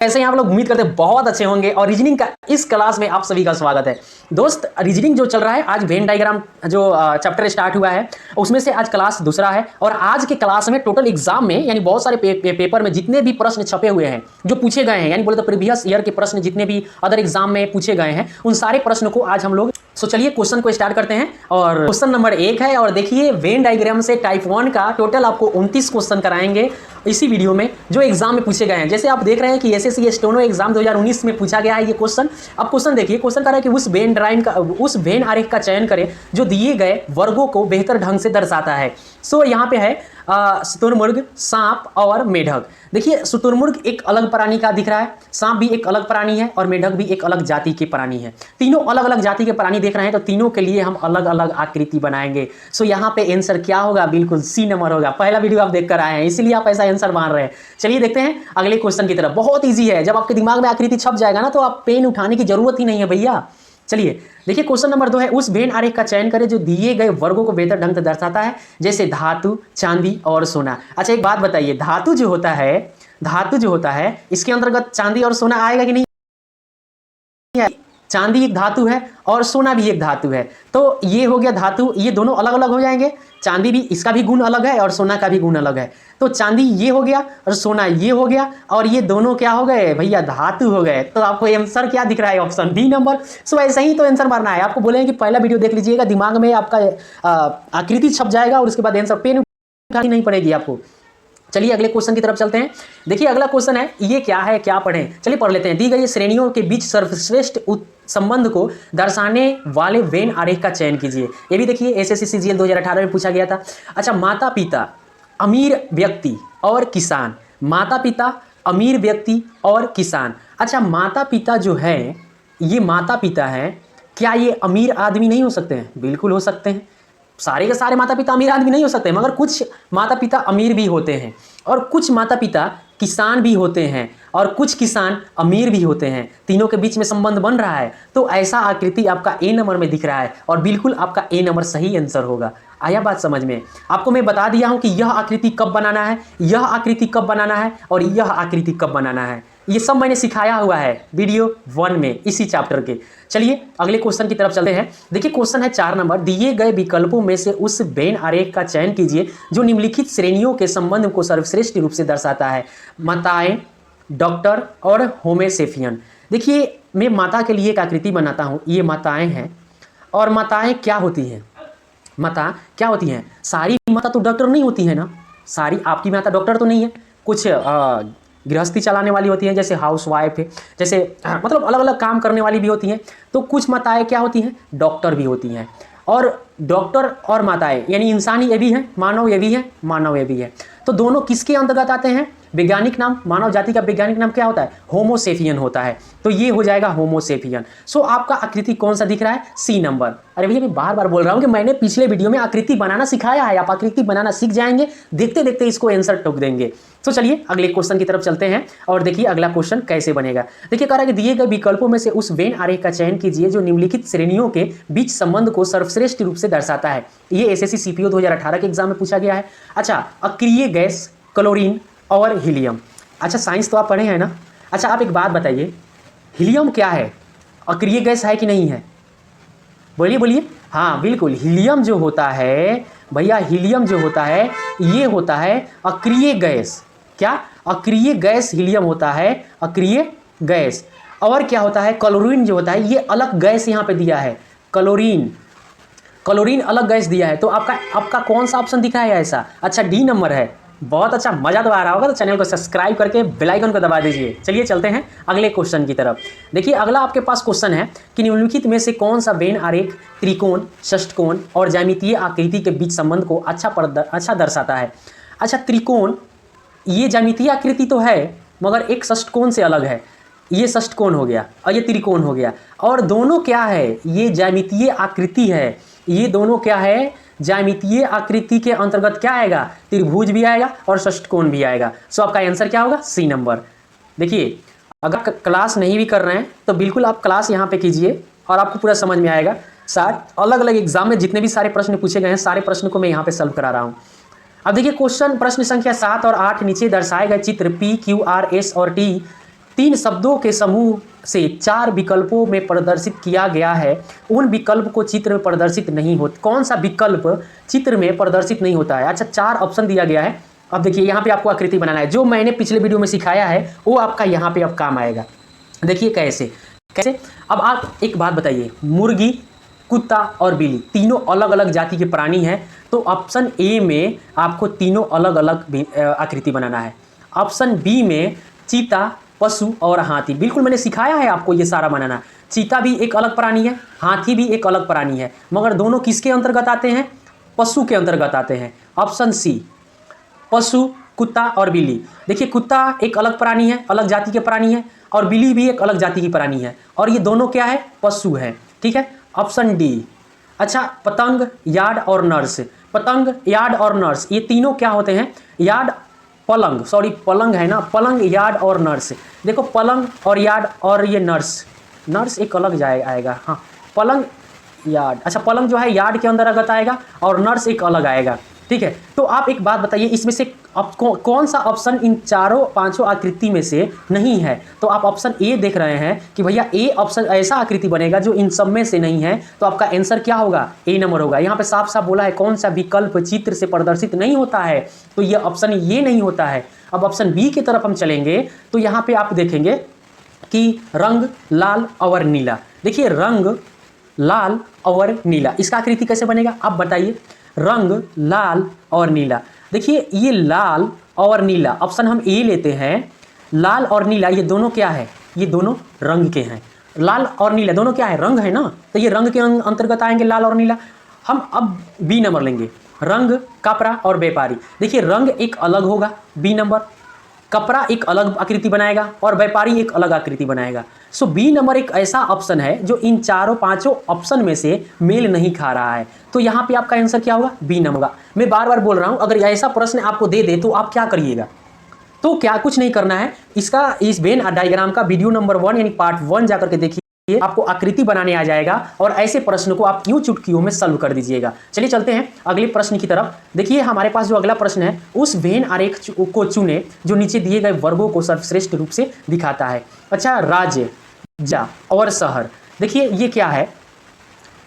ऐसे ही आप लोग उम्मीद करते हैं बहुत अच्छे होंगे और रीजनिंग का इस क्लास में आप सभी का स्वागत है। दोस्त, रीजनिंग जो चल रहा है, आज वेन डायग्राम जो चैप्टर स्टार्ट हुआ है उसमें से आज क्लास दूसरा है। और आज के क्लास में टोटल एग्जाम में यानी बहुत सारे पेपर में जितने भी प्रश्न छपे हुए हैं, जो पूछे गए हैं, यानी बोले तो प्रीवियस ईयर के प्रश्न जितने भी अदर एग्जाम में पूछे गए हैं, उन सारे प्रश्न को आज हम लोग चलिए क्वेश्चन को स्टार्ट करते हैं। और क्वेश्चन नंबर 1 है और देखिए वेन डायग्राम से टाइप 1 का टोटल आपको 29 क्वेश्चन कराएंगे इसी वीडियो में, जो एग्जाम में पूछे गए हैं। जैसे आप देख रहे हैं कि एसएससी स्टेनो एग्जाम 2019 में पूछा गया है ये क्वेश्चन। अब क्वेश्चन देखिए, क्वेश्चन कर रहा है कि उस वेन आरेख का चयन करें जो दिए गए वर्गों को बेहतर ढंग से दर्शाता है। सो यहाँ पे है शुतुरमुर्ग, सांप और मेढक। देखिए शुतुरमुर्ग एक अलग प्राणी का दिख रहा है, सांप भी एक अलग प्राणी है और मेढक भी एक अलग जाति के प्राणी है। तीनों अलग अलग जाति के प्राणी देख रहे हैं, तो तीनों के लिए हम अलग अलग आकृति बनाएंगे। सो यहाँ पे आंसर क्या होगा? बिल्कुल सी नंबर होगा। पहला वीडियो आप देख कर आए हैं इसीलिए आप ऐसा आंसर मान रहे हैं। चलिए देखते हैं अगले क्वेश्चन की तरफ। बहुत ईजी है, जब आपके दिमाग में आकृति छप जाएगा ना तो आप पेन उठाने की जरूरत ही नहीं है भैया। चलिए देखिए क्वेश्चन नंबर 2 है, उस वेन आरेख का चयन करें जो दिए गए वर्गों को बेहतर ढंग से दर्शाता है, जैसे धातु, चांदी और सोना। अच्छा एक बात बताइए, धातु जो होता है इसके अंतर्गत चांदी और सोना आएगा कि नहीं? चांदी एक धातु है और सोना भी एक धातु है, तो ये हो गया धातु, ये दोनों अलग अलग हो जाएंगे। चांदी भी, इसका भी गुण अलग है और सोना का भी गुण अलग है। तो चांदी ये हो गया और सोना ये हो गया और ये दोनों क्या हो गए भैया? धातु हो गए। तो आपको आंसर क्या दिख रहा है? Option D number. सो ऐसा ही तो आंसर मारना है। आपको बोलेंगे कि पहला वीडियो देख लीजिएगा, दिमाग में आपका आकृति छप जाएगा और उसके बाद आंसर पेन उठानी नहीं पड़ेगी आपको। चलिए अगले क्वेश्चन की तरफ चलते हैं। देखिए अगला क्वेश्चन है, ये क्या है, क्या पढ़ें? चलिए पढ़ लेते हैं। दी गई श्रेणियों के बीच सर्वश्रेष्ठ संबंध को दर्शाने वाले वेन आरेख का चयन कीजिए। ये भी देखिए एसएससी सीजीएल 2018 में पूछा गया था। अच्छा, माता पिता, अमीर व्यक्ति और किसान। माता पिता, अमीर व्यक्ति और किसान। अच्छा, माता पिता जो है, ये माता पिता हैं, क्या ये अमीर आदमी नहीं हो सकते हैं? बिल्कुल हो सकते हैं। सारे के सारे माता पिता अमीर आदमी नहीं हो सकते, मगर कुछ माता पिता अमीर भी होते हैं और कुछ माता पिता किसान भी होते हैं और कुछ किसान अमीर भी होते हैं। तीनों के बीच में संबंध बन रहा है, तो ऐसा आकृति आपका ए नंबर में दिख रहा है और बिल्कुल आपका ए नंबर सही आंसर होगा। आया बात समझ में? आपको मैं बता दिया हूं कि यह आकृति कब बनाना है, यह आकृति कब बनाना है और यह आकृति कब बनाना है। ये सब मैंने सिखाया हुआ है वीडियो 1 में, इसी चैप्टर के। चलिए अगले क्वेश्चन की तरफ चलते हैं। देखिए क्वेश्चन है 4 नंबर, दिए गए विकल्पों में से उस वेन आरेख का चयन कीजिए जो निम्नलिखित श्रेणियों के संबंध को सर्वश्रेष्ठ रूप से दर्शाता है। माताएं, डॉक्टर और होमोसेफियन। देखिए मैं माता के लिए एक आकृति बनाता हूँ। ये माताएं हैं और माताएं क्या होती हैं? माता क्या होती हैं? सारी माता तो डॉक्टर नहीं होती है ना। सारी आपकी माता डॉक्टर तो नहीं है, कुछ गृहस्थी चलाने वाली होती हैं, जैसे हाउस वाइफ है, जैसे मतलब अलग अलग काम करने वाली भी होती हैं। तो कुछ माताएं क्या होती हैं? डॉक्टर भी होती हैं। और डॉक्टर और माताएं यानी इंसानी ये भी है, मानव ये भी है, मानव ये भी है। तो दोनों किसके अंतर्गत आते हैं? वैज्ञानिक नाम, मानव जाति का वैज्ञानिक नाम क्या होता है? होमोसेफियन होता है। तो ये हो जाएगा होमोसेफियन। सो आपका आकृति कौन सा दिख रहा है? C number. अरे भैया मैं बार बार बोल रहा हूँ कि मैंने पिछले वीडियो में आकृति बनाना सिखाया है, आप आकृति बनाना सीख जाएंगे, देखते देखते इसको आंसर ठोक देंगे। तो चलिए अगले क्वेश्चन की तरफ चलते हैं और देखिए अगला क्वेश्चन कैसे बनेगा। देखिए कह रहा है कि दिए गए विकल्पों में से उस वेन आरेख का चयन कीजिए जो निम्नलिखित श्रेणियों के बीच संबंध को सर्वश्रेष्ठ रूप से दर्शाता है। ये एसएससी सीपीओ 2018 के एग्जाम में पूछा गया है। अच्छा, अक्रिय गैस, क्लोरीन और हीलियम। अच्छा साइंस तो आप पढ़े हैं ना। अच्छा आप एक बात बताइए, हीलियम क्या है? अक्रिय गैस है कि नहीं है? बोलिए बोलिए। हाँ बिल्कुल, हीलियम जो होता है भैया, हीलियम जो होता है ये होता है अक्रिय गैस। क्या? अक्रिय गैस हीलियम होता है, अक्रिय गैस। और क्या होता है? क्लोरीन जो होता है, ये अलग गैस यहाँ पे दिया है, क्लोरीन अलग गैस दिया है। तो आपका कौन सा ऑप्शन दिख रहा है ऐसा? अच्छा डी नंबर है। बहुत अच्छा, मजा तो आ रहा होगा, तो चैनल को सब्सक्राइब करके बेल आइकन को दबा दीजिए। चलिए चलते हैं अगले क्वेश्चन की तरफ। देखिए अगला आपके पास क्वेश्चन है कि निम्नलिखित में से कौन सा वेन आरेख त्रिकोण, षष्ठकोण और ज्यामितीय आकृति के बीच संबंध को अच्छा दर्शाता है? अच्छा त्रिकोण, ये ज्यामितीय आकृति तो है मगर एक षष्ठकोण से अलग है। ये षष्ठकोण हो गया और ये त्रिकोण हो गया, और दोनों क्या है? ये ज्यामितीय आकृति है। ये दोनों क्या है? ज्यामितीय आकृति के अंतर्गत क्या आएगा? त्रिभुज भी आएगा और षष्ठकोण भी आएगा। सो आपका आंसर क्या होगा? C number. देखिए अगर क्लास नहीं भी कर रहे हैं तो बिल्कुल आप क्लास यहाँ पे कीजिए और आपको पूरा समझ में आएगा। अलग अलग एग्जाम में जितने भी सारे प्रश्न पूछे गए हैं, सारे प्रश्न को मैं यहाँ पे सॉल्व करा रहा हूँ। अब देखिए क्वेश्चन प्रश्न संख्या 7 और 8 नीचे दर्शाए गए चित्र P, Q, R, S और T तीन शब्दों के समूह से चार विकल्पों में प्रदर्शित किया गया है, उन विकल्प को चित्र में प्रदर्शित नहीं होता। कौन सा विकल्प चित्र में प्रदर्शित नहीं होता है? अच्छा, चार ऑप्शन दिया गया है। अब देखिए यहाँ पे आपको आकृति बनाना है, जो मैंने पिछले वीडियो में सिखाया है वो आपका यहाँ पे अब काम आएगा। देखिए कैसे कैसे। अब आप एक बात बताइए, मुर्गी, कुत्ता और बिल्ली तीनों अलग अलग जाति के प्राणी हैं, तो ऑप्शन ए में आपको तीनों अलग अलग आकृति बनाना है। ऑप्शन बी में चीता, पशु और हाथी, बिल्कुल मैंने सिखाया है आपको ये सारा बनाना। चीता भी एक अलग प्राणी है, हाथी भी एक अलग प्राणी है, मगर दोनों किसके अंतर्गत आते हैं? पशु के अंतर्गत आते हैं। ऑप्शन सी, पशु, कुत्ता और बिल्ली। देखिए कुत्ता एक अलग प्राणी है, अलग जाति के प्राणी है, और बिल्ली भी एक अलग जाति की प्राणी है, और ये दोनों क्या है? पशु है। ठीक है, ऑप्शन डी। अच्छा, पतंग, यार्ड और नर्स। पतंग, यार्ड और नर्स ये तीनों क्या होते हैं? यार्ड, पलंग, सॉरी पलंग है ना, पलंग, यार्ड और नर्स। देखो पलंग और यार्ड और ये नर्स, नर्स एक अलग आएगा। हाँ, पलंग, यार्ड। अच्छा, पलंग जो है यार्ड के अंतर्गत आएगा और नर्स एक अलग आएगा। ठीक है, तो आप एक बात बताइए, इसमें से कौन सा ऑप्शन इन चारों पांचों आकृति में से नहीं है? तो आप ऑप्शन ए देख रहे हैं कि भैया ए ऑप्शन ऐसा आकृति बनेगा जो इन सब में से नहीं है, तो आपका आंसर क्या होगा? ए नंबर होगा। यहाँ पे साफ साफ बोला है कौन सा विकल्प चित्र से प्रदर्शित नहीं होता है, तो ये ऑप्शन ये नहीं होता है। अब ऑप्शन बी की तरफ हम चलेंगे तो यहाँ पे आप देखेंगे कि रंग, लाल और नीला। देखिए रंग, लाल और नीला, इसका आकृति कैसे बनेगा आप बताइए? रंग, लाल और नीला। देखिए ये लाल और नीला, ऑप्शन हम ए लेते हैं। लाल और नीला ये दोनों क्या है? ये दोनों रंग के हैं। लाल और नीला दोनों क्या है? रंग है ना, तो ये रंग के अंतर्गत आएंगे लाल और नीला। हम अब बी नंबर लेंगे, रंग, कपड़ा और व्यापारी। देखिए रंग एक अलग होगा, बी नंबर। कपड़ा एक अलग आकृति बनाएगा और व्यापारी एक अलग आकृति बनाएगा। सो बी नंबर एक ऐसा ऑप्शन है जो इन चारों पांचों ऑप्शन में से मेल नहीं खा रहा है, तो यहाँ पे आपका आंसर क्या होगा? बी नंबर होगा। मैं बार बार बोल रहा हूँ, अगर ऐसा प्रश्न आपको दे दे तो आप क्या करिएगा? तो क्या कुछ नहीं करना है, इसका इस वेन डायग्राम का वीडियो नंबर 1 यानी पार्ट 1 जाकर के देखिए, आपको आकृति बनाने आ जाएगा और ऐसे प्रश्न को आप यूं चुटकियों में सॉल्व कर दीजिएगा। चलिए चलते हैं अगले प्रश्न की तरफ। देखिए हमारे पास जो अगला प्रश्न है, उस वेन आरेख को चुने जो नीचे दिए गए वर्गों को सर्वश्रेष्ठ रूप से दिखाता है। अच्छा, राज्य, जा और शहर। देखिए ये क्या है?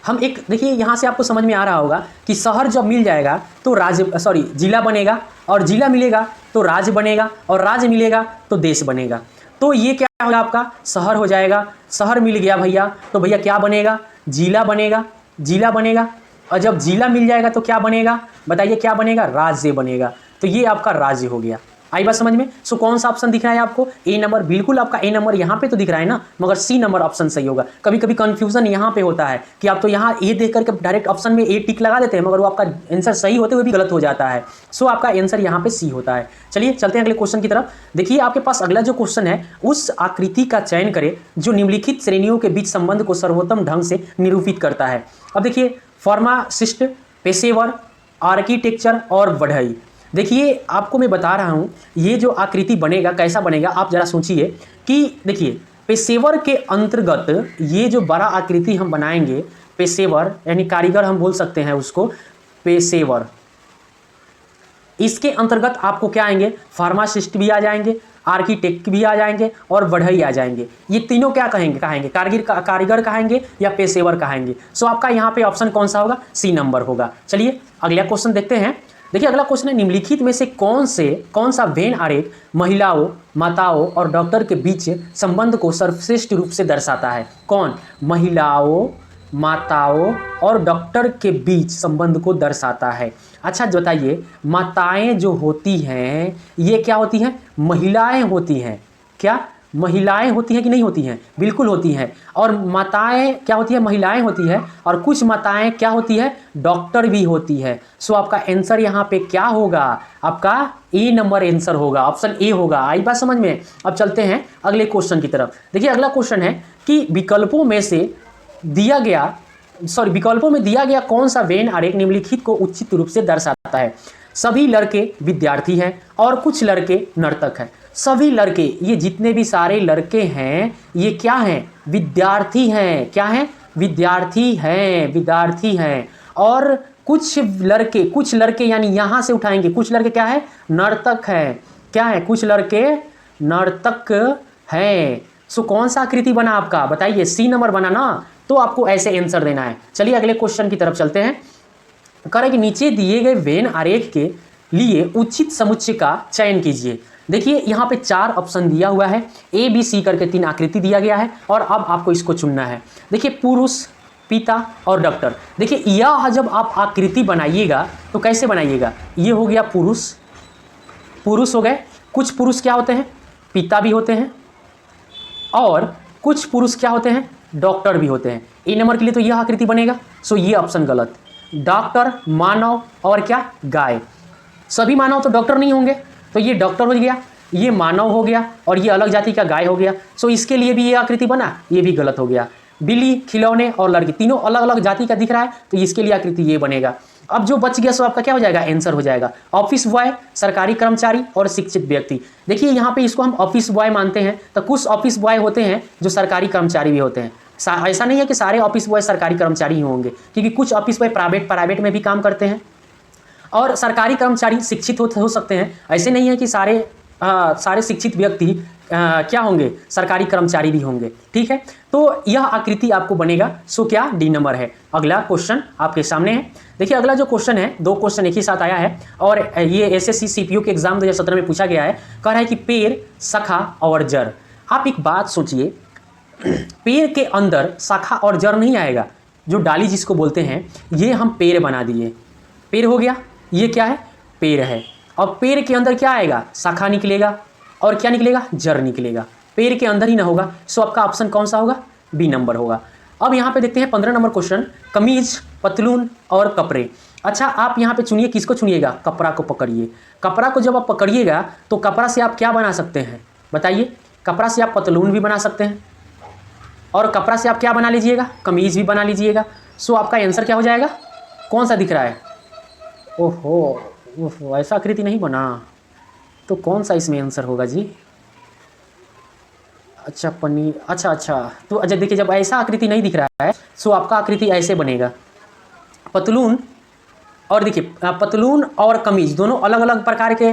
हम एक देखिए यहाँ से आपको समझ में आ रहा होगा कि शहर जब मिल जाएगा तो राज्य, सॉरी जिला बनेगा, और जिला मिलेगा तो राज्य बनेगा, और राज्य मिलेगा तो देश बनेगा। तो ये क्या होगा? आपका शहर हो जाएगा। शहर मिल गया भैया, तो भैया क्या बनेगा? जिला बनेगा, जिला बनेगा, और जब जिला मिल जाएगा तो क्या बनेगा? बताइए क्या बनेगा? राज्य बनेगा। तो ये आपका राज्य हो गया। आई बात समझ में? सो कौन सा ऑप्शन दिख रहा है आपको? ए नंबर। बिल्कुल आपका ए नंबर यहाँ पे तो दिख रहा है ना, मगर सी नंबर ऑप्शन सही होगा। कभी कभी कंफ्यूजन यहाँ पे होता है कि आप तो यहाँ ए देख करके डायरेक्ट ऑप्शन में ए टिक लगा देते हैं, मगर वो आपका आंसर सही होते हुए भी गलत हो जाता है। सो आपका आंसर यहाँ पे सी होता है। चलिए चलते हैं अगले क्वेश्चन की तरफ। देखिए आपके पास अगला जो क्वेश्चन है, उस आकृति का चयन करें जो निम्नलिखित श्रेणियों के बीच संबंध को सर्वोत्तम ढंग से निरूपित करता है। अब देखिए फार्मासिस्ट, पेशेवर, आर्किटेक्चर और बढ़ई। देखिए आपको मैं बता रहा हूँ ये जो आकृति बनेगा कैसा बनेगा, आप जरा सोचिए कि देखिए पेशेवर के अंतर्गत ये जो बड़ा आकृति हम बनाएंगे, पेशेवर यानी कारीगर हम बोल सकते हैं उसको, पेशेवर, इसके अंतर्गत आपको क्या आएंगे? फार्मासिस्ट भी आ जाएंगे, आर्किटेक्ट भी आ जाएंगे और बढ़ई आ जाएंगे। ये तीनों क्या कहेंगे? कारीगर कहेंगे या पेशेवर कहेंगे। सो आपका यहाँ पे ऑप्शन कौन सा होगा? सी नंबर होगा। चलिए अगला क्वेश्चन देखते हैं। देखिए अगला क्वेश्चन है, निम्नलिखित में से कौन सा वेन आरेख महिलाओं, माताओं और डॉक्टर के बीच संबंध को सर्वश्रेष्ठ रूप से दर्शाता है? कौन? महिलाओं, माताओं और डॉक्टर के बीच संबंध को दर्शाता है। अच्छा बताइए, माताएं जो होती हैं ये क्या होती हैं? महिलाएं होती हैं। क्या महिलाएं होती हैं कि नहीं होती हैं? बिल्कुल होती हैं। और माताएं क्या होती है? महिलाएं होती है। और कुछ माताएं क्या होती है? डॉक्टर भी होती है। सो आपका आंसर यहाँ पे क्या होगा? आपका ए नंबर आंसर होगा, ऑप्शन ए होगा। आई बात समझ में? अब चलते हैं अगले क्वेश्चन की तरफ। देखिए अगला क्वेश्चन है कि विकल्पों में दिया गया कौन सा वेन आरेख निम्नलिखित को उचित रूप से दर्शाता है? सभी लड़के विद्यार्थी हैं और कुछ लड़के नर्तक हैं। सभी लड़के, ये जितने भी सारे लड़के हैं ये क्या हैं? विद्यार्थी हैं। क्या हैं? विद्यार्थी हैं, विद्यार्थी हैं। और कुछ लड़के यानी यहाँ से उठाएंगे, कुछ लड़के क्या है? नर्तक हैं। क्या है? कुछ लड़के नर्तक है। सो कौन सा आकृति बना आपका, बताइए। सी नंबर बना ना, तो आपको ऐसे आंसर देना है। चलिए अगले क्वेश्चन की तरफ चलते हैं। कह रहा है कि नीचे दिए गए वेन आरेख के लिए उचित समुच्चय का चयन कीजिए। देखिए यहाँ पे 4 ऑप्शन दिया हुआ है, ए बी सी करके 3 आकृति दिया गया है और अब आपको इसको चुनना है। देखिए पुरुष, पिता और डॉक्टर। देखिए यह जब आप आकृति बनाइएगा तो कैसे बनाइएगा, ये हो गया पुरुष, पुरुष हो गए। कुछ पुरुष क्या होते हैं, पिता भी होते हैं, और कुछ पुरुष क्या होते हैं, डॉक्टर भी होते हैं। ए नंबर के लिए तो यह आकृति बनेगा। सो ये ऑप्शन गलत। डॉक्टर, मानव और क्या, गाय। सभी मानव तो डॉक्टर नहीं होंगे, तो ये डॉक्टर हो गया, ये मानव हो गया और ये अलग जाति का गाय हो गया। सो इसके लिए भी ये आकृति बना, ये भी गलत हो गया। बिल्ली, खिलौने और लड़की तीनों अलग अलग जाति का दिख रहा है, तो इसके लिए आकृति ये बनेगा। अब जो बच गया सो आपका क्या हो जाएगा, आंसर हो जाएगा ऑफिस बॉय, सरकारी कर्मचारी और शिक्षित व्यक्ति। देखिए यहाँ पे इसको हम ऑफिस बॉय मानते हैं, तो कुछ ऑफिस बॉय होते हैं जो सरकारी कर्मचारी भी होते हैं। ऐसा नहीं है कि सारे ऑफिस बॉय सरकारी कर्मचारी ही होंगे, क्योंकि कुछ ऑफिस बॉय प्राइवेट में भी काम करते हैं और सरकारी कर्मचारी शिक्षित हो सकते हैं। ऐसे नहीं है कि सारे शिक्षित व्यक्ति क्या होंगे, सरकारी कर्मचारी भी होंगे। ठीक है, तो यह आकृति आपको बनेगा। सो क्या, डी नंबर है। अगला क्वेश्चन आपके सामने है। देखिए अगला जो क्वेश्चन है, 2 क्वेश्चन एक ही साथ आया है और ये एसएससी सीपीयू के एग्जाम 2017 में पूछा गया है। कह रहा है कि पेड़, शाखा और जड़। आप एक बात सोचिए, पेड़ के अंदर शाखा और जड़ नहीं आएगा, जो डाली जिसको बोलते हैं, ये हम पेड़ बना दिए, पेड़ हो गया। ये क्या है, पेड़ है। और पेड़ के अंदर क्या आएगा, शाखा निकलेगा और क्या निकलेगा, जड़ निकलेगा। पेड़ के अंदर ही ना होगा। सो आपका ऑप्शन कौन सा होगा, बी नंबर होगा। अब यहाँ पे देखते हैं 15 नंबर क्वेश्चन, कमीज, पतलून और कपड़े। अच्छा आप यहाँ पे चुनिए, किसको चुनिएगा, कपड़ा को पकड़िए। कपड़ा को जब आप पकड़िएगा तो कपड़ा से आप क्या बना सकते हैं, बताइए। कपड़ा से आप पतलून भी बना सकते हैं और कपड़ा से आप क्या बना लीजिएगा, कमीज भी बना लीजिएगा। सो आपका आंसर क्या हो जाएगा, कौन सा दिख रहा है, ओहो ऐसा आकृति नहीं बना, तो कौन सा इसमें आंसर होगा जी। अच्छा पनीर, अच्छा तो अच्छा देखिए, जब ऐसा आकृति नहीं दिख रहा है सो आपका आकृति ऐसे बनेगा, पतलून। और देखिए पतलून और कमीज दोनों अलग अलग प्रकार के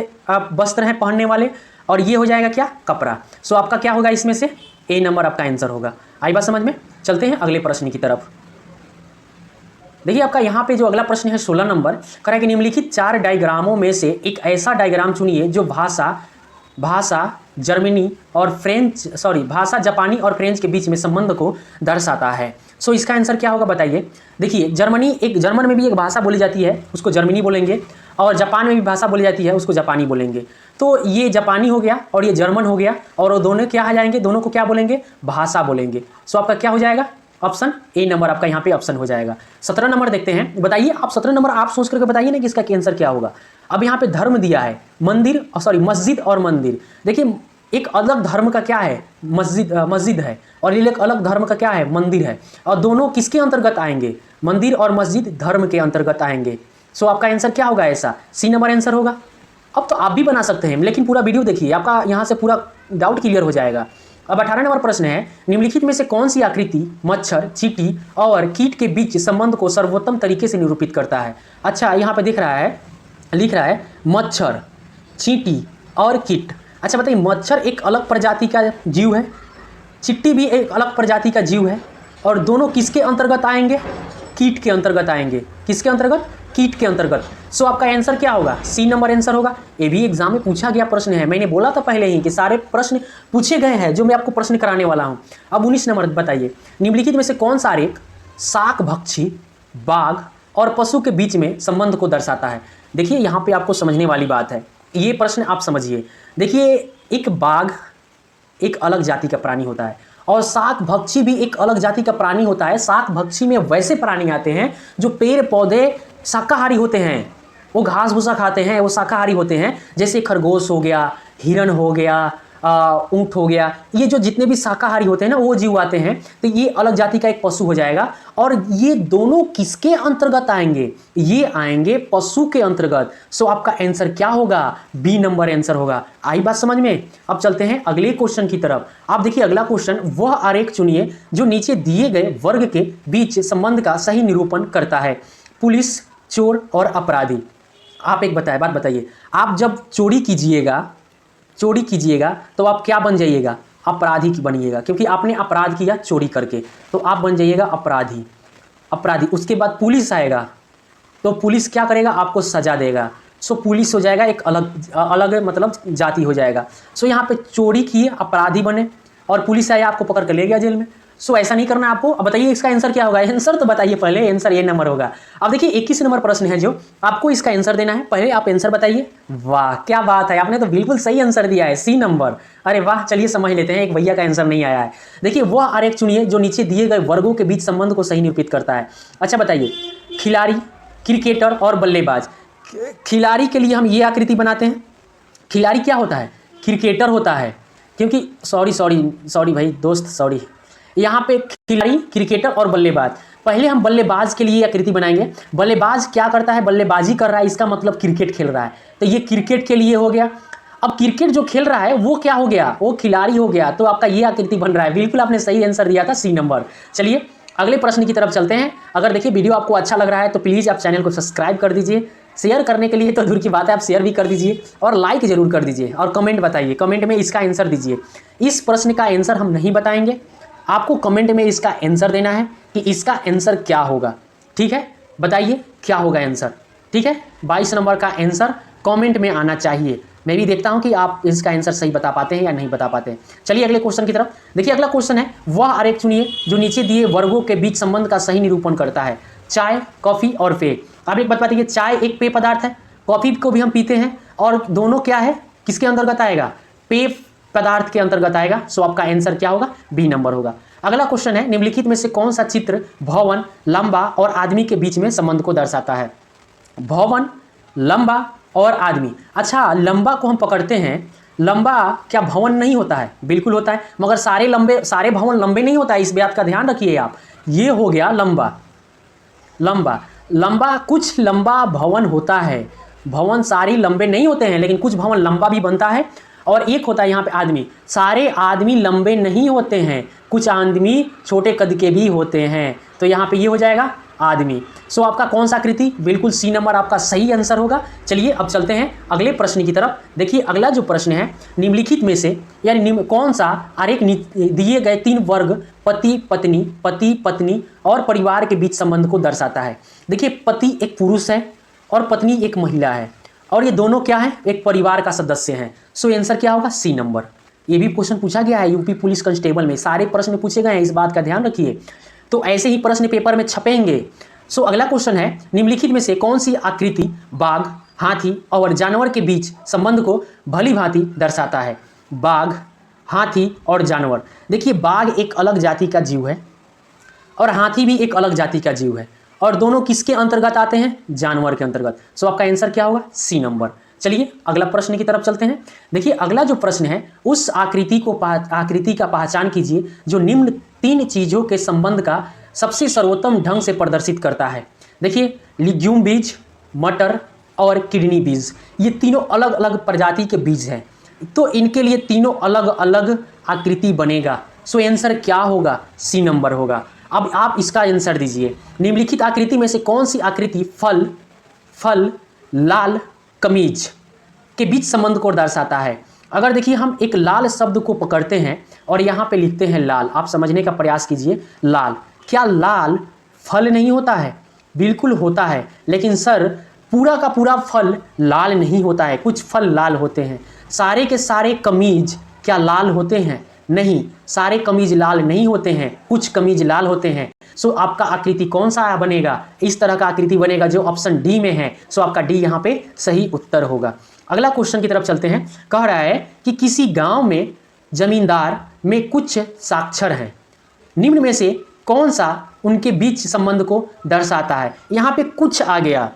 वस्त्र हैं पहनने वाले, और ये हो जाएगा क्या, कपड़ा। सो आपका क्या होगा इसमें से, ए नंबर आपका आंसर होगा। आई बात समझ में। चलते हैं अगले प्रश्न की तरफ। देखिए आपका यहाँ पे जो अगला प्रश्न है 16 नंबर, कह रहा है कि निम्नलिखित 4 डायग्रामों में से एक ऐसा डायग्राम चुनिए जो भाषा जापानी और फ्रेंच के बीच में संबंध को दर्शाता है। सो इसका आंसर क्या होगा, बताइए। देखिए जर्मन में भी एक भाषा बोली जाती है, उसको जर्मनी बोलेंगे, और जापान में भी भाषा बोली जाती है, उसको जापानी बोलेंगे। तो ये जापानी हो गया और ये जर्मन हो गया, और वो दोनों क्या आ जाएंगे, दोनों को क्या बोलेंगे, भाषा बोलेंगे। सो आपका क्या हो जाएगा, ऑप्शन ए नंबर आपका यहाँ पे ऑप्शन हो जाएगा। 17 नंबर देखते हैं। बताइए आप 17 नंबर आप सोच करके बताइए ना कि इसका आंसर क्या होगा। अब यहाँ पे धर्म दिया है, मस्जिद और मंदिर। देखिए एक अलग धर्म का क्या है, मस्जिद है, और ये एक अलग धर्म का क्या है, मंदिर है, और दोनों किसके अंतर्गत आएंगे, मंदिर और मस्जिद धर्म के अंतर्गत आएंगे। सो आपका आंसर क्या होगा, ऐसा सी नंबर आंसर होगा। अब तो आप भी बना सकते हैं, लेकिन पूरा वीडियो देखिए, आपका यहाँ से पूरा डाउट क्लियर हो जाएगा। अब 18 नंबर प्रश्न है, निम्नलिखित में से कौन सी आकृति मच्छर, चींटी और कीट के बीच संबंध को सर्वोत्तम तरीके से निरूपित करता है। अच्छा यहाँ पे लिख रहा है मच्छर, चींटी और कीट। अच्छा बताइए, मच्छर एक अलग प्रजाति का जीव है, चींटी भी एक अलग प्रजाति का जीव है, और दोनों किसके अंतर्गत आएंगे, कीट के अंतर्गत आएंगे। किसके अंतर्गत, कीट के अंतर्गत। सो आपका आंसर क्या होगा, सी नंबर आंसर होगा। ये भी एग्जाम में पूछा गया प्रश्न है, मैंने बोला था पहले ही कि सारे प्रश्न पूछे गए हैं जो मैं आपको प्रश्न कराने वाला हूं। अब 19 नंबर बताइए, निम्नलिखित में से कौन सा आरेख शाक भक्षी, बाघ और पशु के बीच में संबंध को दर्शाता है। देखिए यहाँ पे आपको समझने वाली बात है, ये प्रश्न आप समझिए। देखिए एक बाघ एक अलग जाति का प्राणी होता है, और शाक भक्षी भी एक अलग जाति का प्राणी होता है। शाक भक्षी में वैसे प्राणी आते हैं जो पेड़ पौधे शाकाहारी होते हैं, वो घास भूसा खाते हैं, वो शाकाहारी होते हैं, जैसे खरगोश हो गया, हिरण हो गया, ऊँट हो गया। ये जो जितने भी शाकाहारी होते हैं ना, वो जीव आते हैं, तो ये अलग जाति का एक पशु हो जाएगा। और ये दोनों किसके अंतर्गत आएंगे, ये आएंगे पशु के अंतर्गत। सो आपका आंसर क्या होगा, बी नंबर आंसर होगा। आई बात समझ में। अब चलते हैं अगले क्वेश्चन की तरफ। आप देखिए अगला क्वेश्चन, वह आरेख चुनिए जो नीचे दिए गए वर्ग के बीच संबंध का सही निरूपण करता है। पुलिस, चोर और अपराधी। आप एक बात बताइए, आप जब चोरी कीजिएगा तो आप क्या बन जाइएगा, अपराधी की बनिएगा, क्योंकि आपने अपराध किया चोरी करके, तो आप बन जाइएगा अपराधी। अपराधी, उसके बाद पुलिस आएगा, तो पुलिस क्या करेगा, आपको सजा देगा। सो पुलिस हो जाएगा एक अलग अलग मतलब जाति हो जाएगा। सो यहाँ पे चोरी किए, अपराधी बने, और पुलिस आया आपको पकड़ कर ले गया जेल में। सो ऐसा नहीं करना आपको। अब बताइए इसका आंसर क्या होगा, आंसर तो बताइए पहले, आंसर ये नंबर होगा। अब देखिए 21 नंबर प्रश्न है जो आपको इसका आंसर देना है, पहले आप आंसर बताइए। वाह क्या बात है, आपने तो बिल्कुल सही आंसर दिया है, सी नंबर। अरे वाह, चलिए समझ लेते हैं, एक भैया का आंसर नहीं आया है। देखिए वह आरेख चुनिए जो नीचे दिए गए वर्गों के बीच संबंध को सही निरूपित करता है। अच्छा बताइए, खिलाड़ी, क्रिकेटर और बल्लेबाज। खिलाड़ी के लिए हम ये आकृति बनाते हैं। खिलाड़ी क्या होता है, क्रिकेटर होता है, क्योंकि सॉरी भाई दोस्त, सॉरी, यहाँ पे खिलाड़ी, क्रिकेटर और बल्लेबाज। पहले हम बल्लेबाज के लिए आकृति बनाएंगे। बल्लेबाज क्या करता है, बल्लेबाजी कर रहा है, इसका मतलब क्रिकेट खेल रहा है, तो ये क्रिकेट के लिए हो गया। अब क्रिकेट जो खेल रहा है वो क्या हो गया, वो खिलाड़ी हो गया, तो आपका ये आकृति बन रहा है। बिल्कुल आपने सही आंसर दिया था, सी नंबर। चलिए अगले प्रश्न की तरफ चलते हैं। अगर देखिए वीडियो आपको अच्छा लग रहा है तो प्लीज़ आप चैनल को सब्सक्राइब कर दीजिए। शेयर करने के लिए तो दूर की बात है, आप शेयर भी कर दीजिए और लाइक जरूर कर दीजिए, और कमेंट बताइए, कमेंट में इसका आंसर दीजिए। इस प्रश्न का आंसर हम नहीं बताएंगे, आपको कमेंट में इसका आंसर देना है कि इसका आंसर क्या होगा। ठीक है, बताइए क्या होगा आंसर। ठीक है, 22 नंबर का आंसर कमेंट में आना चाहिए। मैं भी देखता हूं कि आप इसका आंसर सही बता पाते हैं या नहीं बता पाते हैं। चलिए अगले क्वेश्चन की तरफ देखिए। अगला क्वेश्चन है, वह आरेख चुनिए जो नीचे दिए वर्गों के बीच संबंध का सही निरूपण करता है। चाय, कॉफी और पेय। आप एक बात बताइए, चाय एक पेय पदार्थ है, कॉफी को भी हम पीते हैं, और दोनों क्या है, किसके अंतर्गत आएगा, पेय पदार्थ के अंतर्गत आएगा। सो आपका आंसर क्या होगा, बी नंबर होगा। अगला क्वेश्चन है, निम्नलिखित में से कौन सा चित्र भवन, लंबा और आदमी के बीच में संबंध को दर्शाता है। भवन, लंबा और आदमी। अच्छा, लंबा को हम पकड़ते हैं, लंबा क्या भवन नहीं होता है, बिल्कुल होता है, मगर सारे भवन लंबे नहीं होता है, इस बात का ध्यान रखिए आप। ये हो गया लंबा, लंबा कुछ लंबा भवन होता है, भवन सारे लंबे नहीं होते हैं, लेकिन कुछ भवन लंबा भी बनता है। और एक होता है यहाँ पे आदमी, सारे आदमी लंबे नहीं होते हैं, कुछ आदमी छोटे कद के भी होते हैं, तो यहाँ पे ये हो जाएगा आदमी। सो आपका कौन सा आकृति, बिल्कुल सी नंबर आपका सही आंसर होगा। चलिए अब चलते हैं अगले प्रश्न की तरफ। देखिए अगला जो प्रश्न है, निम्नलिखित में से यानी कौन सा आरेख दिए गए 3 वर्ग पति पत्नी और परिवार के बीच संबंध को दर्शाता है। देखिए पति एक पुरुष है और पत्नी एक महिला है, और ये दोनों क्या है, एक परिवार का सदस्य हैं। सो आंसर क्या होगा, सी नंबर। ये भी क्वेश्चन पूछा गया है यूपी पुलिस कांस्टेबल में, सारे प्रश्न पूछे गए हैं, इस बात का ध्यान रखिए, तो ऐसे ही प्रश्न पेपर में छपेंगे। सो अगला क्वेश्चन है, निम्नलिखित में से कौन सी आकृति बाघ, हाथी और जानवर के बीच संबंध को भली भांति दर्शाता है। बाघ, हाथी और जानवर। देखिए बाघ एक अलग जाति का जीव है और हाथी भी एक अलग जाति का जीव है, और दोनों किसके अंतर्गत आते हैं, जानवर के अंतर्गत। सो आपका आंसर क्या होगा, सी नंबर। चलिए अगला प्रश्न की तरफ चलते हैं। देखिए अगला जो प्रश्न है, उस आकृति का पहचान कीजिए जो निम्न 3 चीजों के संबंध का सबसे सर्वोत्तम ढंग से प्रदर्शित करता है। देखिए लिग्यूम बीज, मटर और किडनी बीज, ये तीनों अलग अलग प्रजाति के बीज हैं, तो इनके लिए तीनों अलग अलग आकृति बनेगा। सो आंसर क्या होगा, सी नंबर होगा। अब आप इसका आंसर दीजिए। निम्नलिखित आकृति में से कौन सी आकृति फल, लाल कमीज के बीच संबंध को दर्शाता है। अगर देखिए हम एक लाल शब्द को पकड़ते हैं और यहाँ पे लिखते हैं लाल, आप समझने का प्रयास कीजिए। लाल, क्या लाल फल नहीं होता है, बिल्कुल होता है, लेकिन सर पूरा का पूरा फल लाल नहीं होता है, कुछ फल लाल होते हैं। सारे के सारे कमीज क्या लाल होते हैं, नहीं, सारे कमीज लाल नहीं होते हैं, कुछ कमीज लाल होते हैं। सो आपका आकृति कौन सा बनेगा, इस तरह का आकृति बनेगा जो ऑप्शन डी में है। सो आपका डी यहाँ पे सही उत्तर होगा। अगला क्वेश्चन की तरफ चलते हैं। कह रहा है कि किसी गांव में जमींदार में कुछ साक्षर हैं, निम्न में से कौन सा उनके बीच संबंध को दर्शाता है। यहाँ पे कुछ आ गया,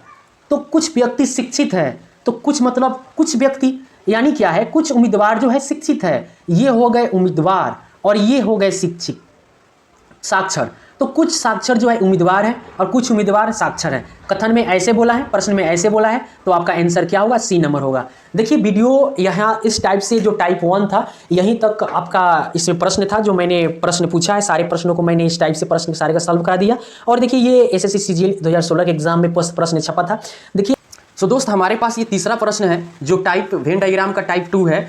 तो कुछ व्यक्ति शिक्षित है, तो कुछ मतलब कुछ व्यक्ति यानी क्या है, कुछ उम्मीदवार जो है शिक्षित है, ये हो गए उम्मीदवार और ये हो गए शिक्षित साक्षर। तो कुछ साक्षर जो है उम्मीदवार है और कुछ उम्मीदवार साक्षर है। कथन में ऐसे बोला है, प्रश्न में ऐसे बोला है, तो आपका आंसर क्या होगा, सी नंबर होगा। देखिए वीडियो यहाँ इस टाइप से जो टाइप 1 था यहीं तक आपका इसमें प्रश्न था जो मैंने प्रश्न पूछा है। सारे प्रश्नों को मैंने इस टाइप से प्रश्न सारे का सॉल्व करा दिया। और देखिए ये SSC CGL 2016 के एग्जाम में प्रश्न छपा था। देखिए सो दोस्त हमारे पास ये तीसरा प्रश्न है जो टाइप वेन डायग्राम का टाइप 2 है।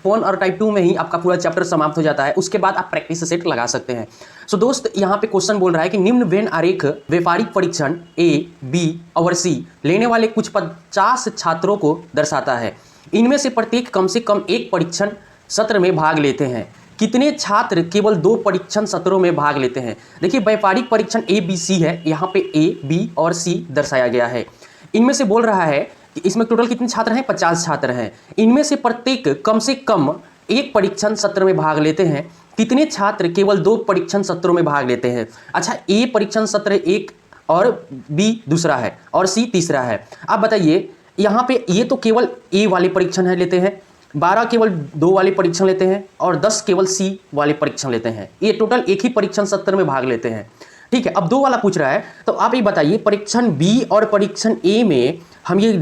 1 और टाइप 2 में ही आपका पूरा चैप्टर समाप्त हो जाता है, उसके बाद आप प्रैक्टिस सेट लगा सकते हैं। सो दोस्त यहाँ पे क्वेश्चन बोल रहा है कि निम्न वेन आरेख व्यापारिक परीक्षण A, B और C लेने वाले कुछ 50 छात्रों को दर्शाता है। इनमें से प्रत्येक कम से कम एक परीक्षण सत्र में भाग लेते हैं। कितने छात्र केवल 2 परीक्षण सत्रों में भाग लेते हैं? देखिए व्यापारिक परीक्षण A, B, C है, यहाँ पे A, B और C दर्शाया गया है। इनमें से बोल रहा है कि इसमें टोटल कितने छात्र हैं? 50 छात्र हैं। इनमें से प्रत्येक कम से कम एक परीक्षण सत्र में भाग लेते हैं। कितने छात्र केवल 2 परीक्षण सत्रों में भाग लेते हैं? अच्छा, A परीक्षण सत्र एक और B दूसरा है और C तीसरा है। आप बताइए यहाँ पे ये तो केवल A वाले परीक्षण है लेते हैं, 12 केवल 2 वाले परीक्षण लेते हैं और 10 केवल C वाले परीक्षण लेते हैं। ये टोटल एक ही परीक्षण सत्र में भाग लेते हैं। ठीक है, अब 2 वाला पूछ रहा है, तो आप ये बताइए परीक्षण B और परीक्षण A में हम ये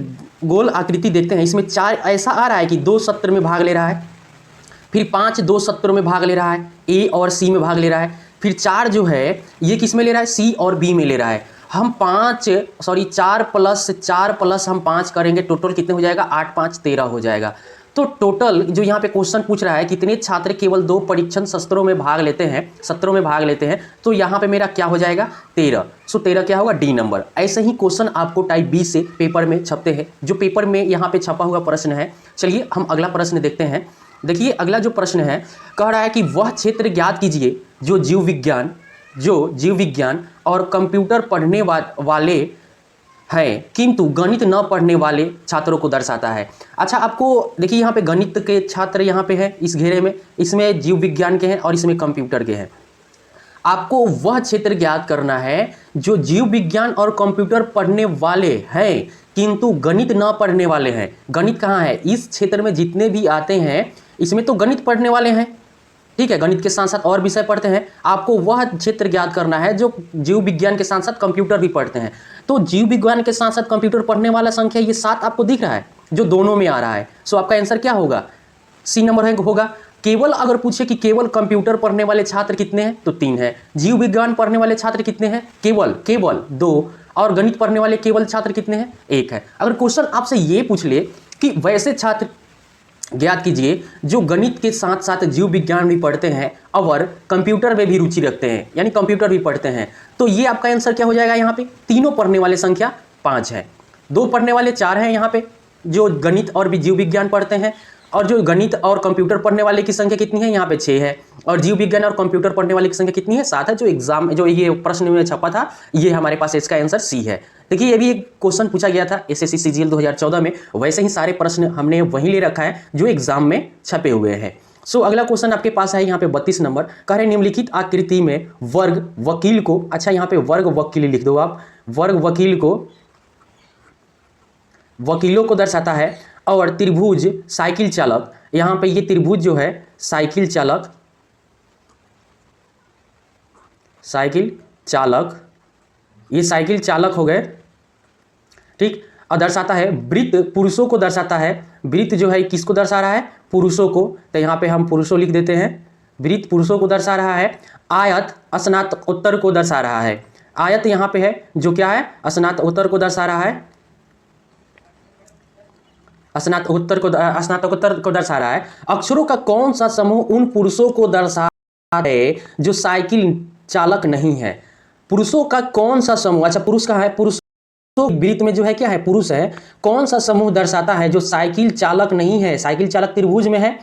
गोल आकृति देखते हैं, इसमें 4 ऐसा आ रहा है कि 2 सत्र में भाग ले रहा है, फिर 5 2 सत्रों में भाग ले रहा है, A और C में भाग ले रहा है, फिर 4 जो है ये किस में ले रहा है? C और B में ले रहा है। हम 4 प्लस हम 5 करेंगे, टोटल कितने हो जाएगा? 8 5 13 हो जाएगा। तो टोटल जो यहाँ पे क्वेश्चन पूछ रहा है कितने छात्र केवल 2 परीक्षण सत्रों में भाग लेते हैं, तो यहाँ पे मेरा क्या हो जाएगा? 13। सो 13 क्या होगा? D number. ऐसे ही क्वेश्चन आपको टाइप बी से पेपर में छपते हैं, जो पेपर में यहाँ पे छपा हुआ प्रश्न है। चलिए हम अगला प्रश्न देखते हैं। देखिए अगला जो प्रश्न है कह रहा है कि वह क्षेत्र ज्ञात कीजिए जो जीव विज्ञान और कंप्यूटर पढ़ने वाले हैं किंतु गणित न पढ़ने वाले छात्रों को दर्शाता है। अच्छा, आपको देखिए यहाँ पे गणित के छात्र यहाँ पे हैं इस घेरे में, इसमें जीव विज्ञान के हैं और इसमें कंप्यूटर के हैं। आपको वह क्षेत्र ज्ञात करना है जो जीव विज्ञान और कंप्यूटर पढ़ने वाले हैं किंतु गणित न पढ़ने वाले हैं। गणित कहाँ है? इस क्षेत्र में जितने भी आते हैं इसमें तो गणित पढ़ने वाले हैं। ठीक है, गणित के साथ साथ और विषय पढ़ते हैं। आपको वह क्षेत्र ज्ञात करना है जो जीव विज्ञान के साथ साथ कंप्यूटर भी पढ़ते हैं। तो जीव विज्ञान के साथ साथ कंप्यूटर पढ़ने वाला संख्या ये 7 आपको दिख रहा है जो दोनों में आ रहा है। सो आपका आंसर क्या होगा? C नंबर होगा। केवल अगर पूछे कि केवल कंप्यूटर पढ़ने वाले छात्र कितने हैं, तो 3 है। जीव विज्ञान पढ़ने वाले छात्र कितने हैं? केवल 2। और गणित पढ़ने वाले केवल छात्र कितने हैं? 1 है। अगर क्वेश्चन आपसे ये पूछ ले कि वैसे छात्र ज्ञात कीजिए जो गणित के साथ साथ जीव विज्ञान भी पढ़ते हैं और कंप्यूटर में भी रुचि रखते हैं, यानी कंप्यूटर भी पढ़ते हैं, तो ये आपका आंसर क्या हो जाएगा? यहाँ पे तीनों पढ़ने वाले संख्या 5 है, 2 पढ़ने वाले 4 हैं यहाँ पे जो गणित और भी जीव विज्ञान पढ़ते हैं, और जो गणित और कंप्यूटर पढ़ने वाले की संख्या कितनी है? यहाँ पे 6 है। और जीव विज्ञान और कंप्यूटर पढ़ने वाले की संख्या कितनी है? 7 है। जो ये प्रश्न में छपा था ये हमारे पास इसका आंसर C है। देखिए ये भी एक क्वेश्चन पूछा गया था SSC CGL 2014 में, वैसे ही सारे प्रश्न हमने वहीं ले रखा है जो एग्जाम में छपे हुए हैं। सो अगला क्वेश्चन आपके पास है यहाँ पे 32 नंबर। कह रहे निम्नलिखित आकृति में वर्ग वकील को, अच्छा यहाँ पे वर्ग वकील लिख दो आप, वर्ग वकीलों को दर्शाता है, और त्रिभुज साइकिल चालक, यहाँ पे ये त्रिभुज जो है साइकिल चालक, ये साइकिल चालक हो गए। ठीक, और दर्शाता है वृत्त पुरुषों को दर्शाता है। वृत्त जो है किसको दर्शा रहा है? पुरुषों को, तो यहाँ पे हम पुरुषों लिख देते हैं। वृत्त पुरुषों को दर्शा रहा है। आयत स्नातकोत्तर को दर्शा रहा है। आयत यहाँ पे है जो क्या है? स्नातकोत्तर को दर्शा रहा है। स्नातकोत्तर को दर्शा रहा है। अक्षरों का कौन सा समूह उन पुरुषों को दर्शा है जो साइकिल चालक नहीं है? पुरुषों का कौन सा समूह, अच्छा पुरुष कहाँ है? पुरुष तो वृत्त में जो है क्या है? पुरुष है। कौन सा समूह दर्शाता है जो साइकिल चालक नहीं है? साइकिल चालक त्रिभुज में है?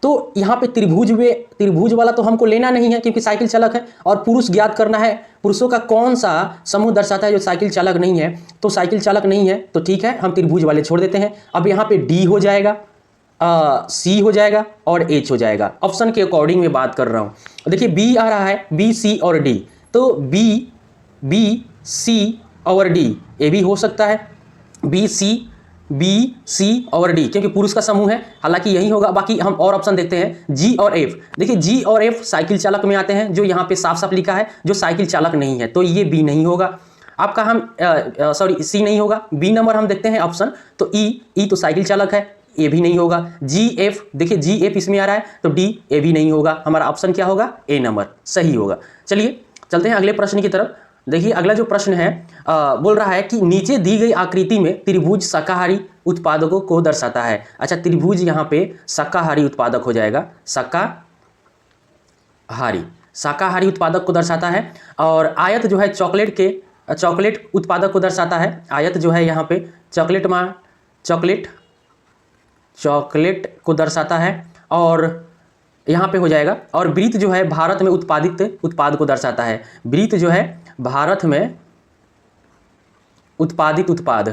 तो यहाँ पे त्रिभुज वाला तो हमको लेना नहीं है क्योंकि साइकिल चालक है, और पुरुष ज्ञात करना है। पुरुषों का कौन सा समूह दर्शाता है जो साइकिल चालक नहीं है? तो साइकिल चालक नहीं है, तो ठीक है हम त्रिभुज वाले छोड़ देते हैं। अब यहाँ पे D हो जाएगा, C हो जाएगा और H हो जाएगा। ऑप्शन के अकॉर्डिंग में बात कर रहा हूँ। देखिए B आ रहा है, B, C और D, तो B, C और D ये भी हो सकता है। B, C और D क्योंकि पुरुष का समूह है, हालांकि यही होगा। बाकी हम और ऑप्शन देखते हैं G और F। देखिए G और F साइकिल चालक में आते हैं, जो यहाँ पे साफ साफ लिखा है जो साइकिल चालक नहीं है, तो ये B नहीं होगा आपका। C नहीं होगा। B नंबर हम देखते हैं ऑप्शन, तो E तो साइकिल चालक है, ये भी नहीं होगा। G, F, देखिए G, F इसमें आ रहा है, तो D ये भी नहीं होगा। हमारा ऑप्शन क्या होगा? A नंबर सही होगा। चलिए चलते हैं अगले प्रश्न की तरफ। देखिए अगला जो प्रश्न है बोल रहा है कि नीचे दी गई आकृति में त्रिभुज शाकाहारी उत्पादकों को दर्शाता है। अच्छा, त्रिभुज यहाँ पे शाकाहारी उत्पादक हो जाएगा, शाकाहारी उत्पादक को दर्शाता है। और आयत जो है चॉकलेट उत्पादक को दर्शाता है। आयत जो है यहाँ पे चॉकलेट को दर्शाता है और यहाँ पे हो जाएगा। और वृत्त जो है भारत में उत्पादित उत्पाद को दर्शाता है। वृत्त जो है भारत में उत्पादित उत्पाद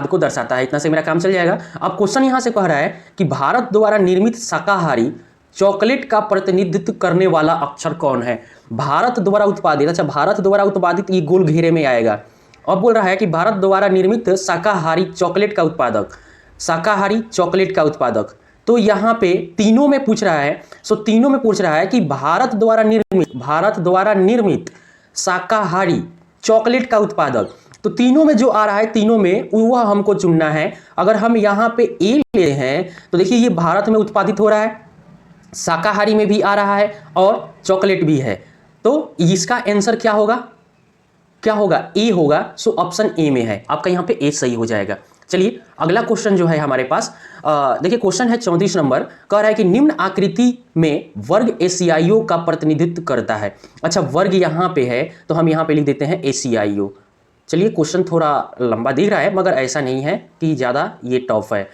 को दर्शाता है। इतना से मेरा काम चल जाएगा। अब क्वेश्चन यहाँ से कह रहा है कि भारत द्वारा निर्मित शाकाहारी चॉकलेट का प्रतिनिधित्व करने वाला अक्षर कौन है। भारत द्वारा उत्पादित, अच्छा भारत द्वारा उत्पादित ये गोल घेरे में आएगा। अब बोल रहा है कि भारत द्वारा निर्मित शाकाहारी चॉकलेट का उत्पादक, तो यहाँ पे तीनों में पूछ रहा है। तीनों में पूछ रहा है कि भारत द्वारा निर्मित शाकाहारी चॉकलेट का उत्पादक, तो तीनों में जो आ रहा है, तीनों में वह हमको चुनना है। अगर हम यहाँ पे ए ले हैं तो देखिए ये भारत में उत्पादित हो रहा है, शाकाहारी में भी आ रहा है और चॉकलेट भी है, तो इसका आंसर क्या होगा? ए होगा। सो ऑप्शन ए में है आपका, यहाँ पे ए सही हो जाएगा। चलिए अगला क्वेश्चन जो है हमारे पास, देखिए क्वेश्चन है 34 नंबर, कह रहा है कि निम्न आकृति में वर्ग एशियाइयों का प्रतिनिधित्व करता है। अच्छा, वर्ग यहाँ पे है तो हम यहाँ पे लिख देते हैं एशियाइयों। चलिए क्वेश्चन थोड़ा लंबा दिख रहा है मगर ऐसा नहीं है कि ज़्यादा ये टफ है।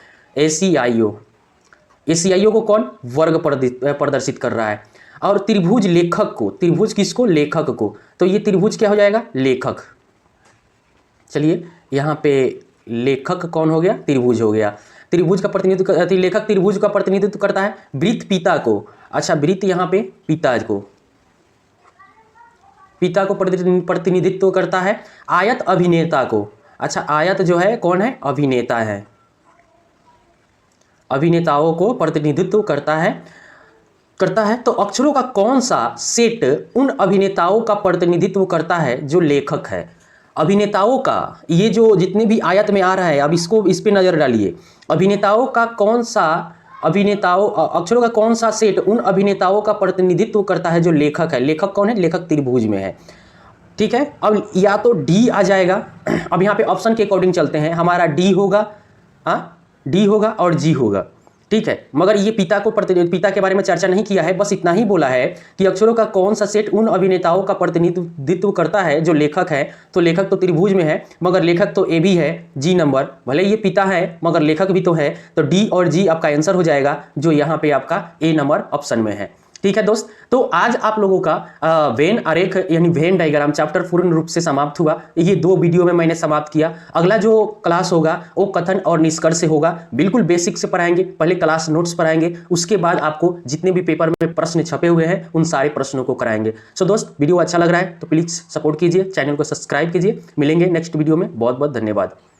एशियाइयों को कौन? वर्ग प्रदर्शित कर रहा है। और त्रिभुज लेखक को, त्रिभुज किसको? लेखक को, तो ये त्रिभुज क्या हो जाएगा? लेखक। चलिए यहाँ पे लेखक कौन हो गया? त्रिभुज हो गया। त्रिभुज का प्रतिनिधित्व, लेखक त्रिभुज का प्रतिनिधित्व करता है। वृत्त पिता को, अच्छा वृत्त यहाँ पे पिता को प्रतिनिधित्व करता है। आयत अभिनेता को, अच्छा आयत जो है कौन है? अभिनेता है, अभिनेताओं को प्रतिनिधित्व करता है। तो अक्षरों का कौन सा सेट उन अभिनेताओं का प्रतिनिधित्व करता है जो लेखक है? अभिनेताओं का, ये जो जितने भी आयत में आ रहा है, अब इस पे नजर डालिए। अभिनेताओं का कौन सा, अक्षरों का कौन सा सेट उन अभिनेताओं का प्रतिनिधित्व करता है जो लेखक है? लेखक कौन है? लेखक त्रिभुज में है। ठीक है, अब या तो डी आ जाएगा। अब यहाँ पे ऑप्शन के अकॉर्डिंग चलते हैं, हमारा डी होगा, डी होगा और जी होगा। ठीक है, मगर ये पिता के बारे में चर्चा नहीं किया है, बस इतना ही बोला है कि अक्षरों का कौन सा सेट उन अभिनेताओं का प्रतिनिधित्व करता है जो लेखक है। तो लेखक तो त्रिभुज में है, मगर लेखक तो ए भी है, जी नंबर, भले ये पिता है मगर लेखक भी तो है, तो डी और जी आपका आंसर हो जाएगा, जो यहाँ पे आपका ए नंबर ऑप्शन में है। ठीक है दोस्त, तो आज आप लोगों का वेन आरेख यानी वेन डायग्राम चैप्टर पूर्ण रूप से समाप्त हुआ। ये 2 वीडियो में मैंने समाप्त किया। अगला जो क्लास होगा वो कथन और निष्कर्ष से होगा, बिल्कुल बेसिक से पढ़ाएंगे। पहले क्लास नोट्स पढ़ाएंगे, उसके बाद आपको जितने भी पेपर में प्रश्न छपे हुए हैं उन सारे प्रश्नों को कराएंगे। सो दोस्त, वीडियो अच्छा लग रहा है तो प्लीज़ सपोर्ट कीजिए, चैनल को सब्सक्राइब कीजिए। मिलेंगे नेक्स्ट वीडियो में, बहुत बहुत धन्यवाद।